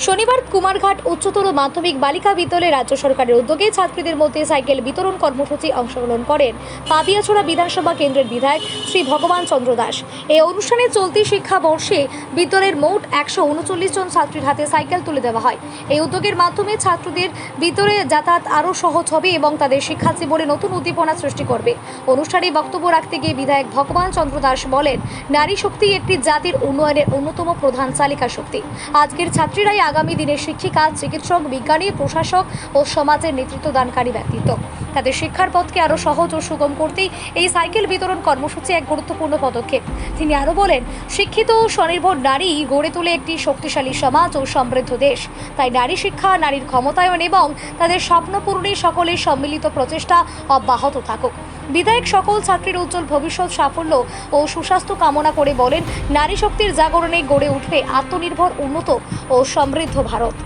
শনিবার কুমারঘাট উচ্চতর মাধ্যমিক বালিকা বিদ্যালয়ে রাজ্য সরকারের উদ্যোগে ছাত্রীদের মধ্যে সাইকেল বিতরণ কর্মসূচি অংশগ্রহণ করেন পাপিয়াছড়া বিধানসভা কেন্দ্রের বিধায়ক শ্রী ভগবান চন্দ্র দাস। এই অনুষ্ঠানে চলতি শিক্ষাবর্ষে বিদ্যালয়ের মোট 139 জন ছাত্রীর হাতে সাইকেল তুলে দেওয়া হয়। এই উদ্যোগের মাধ্যমে ছাত্রদের ভিতরে যাতায়াত আরও সহজ হবে এবং তাদের শিক্ষা জীবনে নতুন উদ্দীপনা সৃষ্টি করবে। অনুষ্ঠানে বক্তব্য রাখতে গিয়ে বিধায়ক ভগবান চন্দ্র দাস বলেন, নারী শক্তি একটি জাতির উন্নয়নের অন্যতম প্রধান চালিকা শক্তি। আজকের ছাত্রীরাই আগামী দিনের শিক্ষিকা, চিকিৎসক, বিজ্ঞানী, প্রশাসক ও সমাজের নেতৃত্বদানকারী ব্যক্তিত্ব। তাদের শিক্ষার পথকে আরও সহজ ও সুগম করতেই এই সাইকেল বিতরণ কর্মসূচি এক গুরুত্বপূর্ণ পদক্ষেপ। তিনি আরও বলেন, শিক্ষিত ও স্বনির্ভর নারী গড়ে তোলে একটি শক্তিশালী সমাজ ও সমৃদ্ধ দেশ। তাই নারী শিক্ষা, নারীর ক্ষমতায়ন এবং তাদের স্বপ্ন পূরণে সকলের সম্মিলিত প্রচেষ্টা অব্যাহত থাকুক। বিধায়ক সকল ছাত্রীর উজ্জ্বল ভবিষ্যৎ, সাফল্য ও সুস্বাস্থ্য কামনা করে বলেন, নারী শক্তির জাগরণে গড়ে উঠবে আত্মনির্ভর, উন্নত ও সমৃদ্ধ ভারত।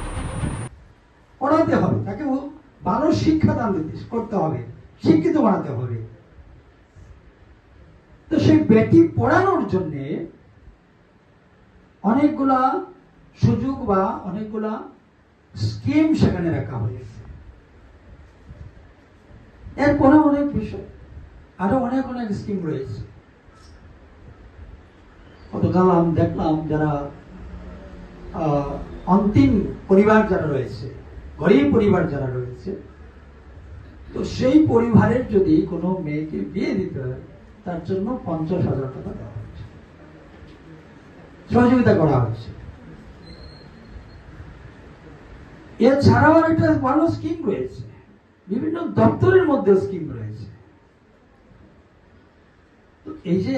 পড়াতে হবে, তাকে ভালো শিক্ষাদান করতে হবে, শিক্ষিত বানাতে হবে। তো সেই বেটি পড়ানোর জন্য অনেকগুলা সুযোগ বা অনেকগুলা স্কিম সেখানে রাখা হয়েছে। এরপরে অনেক বিষয়, আরো অনেক অনেক স্কিম রয়েছে। গতকাল আমি দেখলাম যারা অন্তিম পরিবার যারা রয়েছে, গরিব পরিবার যারা রয়েছে, তো সেই পরিবারের যদি কোনো মেয়েকে বিয়ে দিতে হয় তার জন্য 50,000 টাকা দেওয়া হচ্ছে, সহযোগিতা করা হচ্ছে। এছাড়াও একটা ভালো স্কিম রয়েছে, বিভিন্ন দপ্তরের মধ্যে স্কিম রয়েছে। এই যে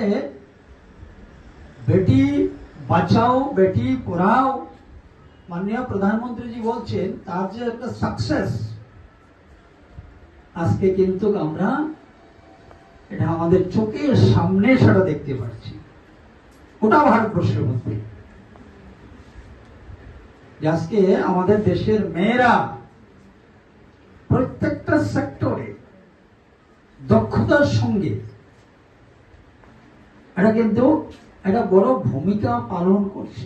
বেটি বাঁচাও বেটি পড়াও, মাননীয় প্রধানমন্ত্রীজি বলছেন, তার যে একটা সাকসেস আজকে কিন্তু আমরা এটা আমাদের চোখের সামনে সেটা দেখতে পাচ্ছি গোটা ভারতবর্ষের মধ্যে। আজকে আমাদের দেশের মেয়েরা প্রত্যেকটা সেক্টরে দক্ষতার সঙ্গে এটা কিন্তু একটা বড় ভূমিকা পালন করছে।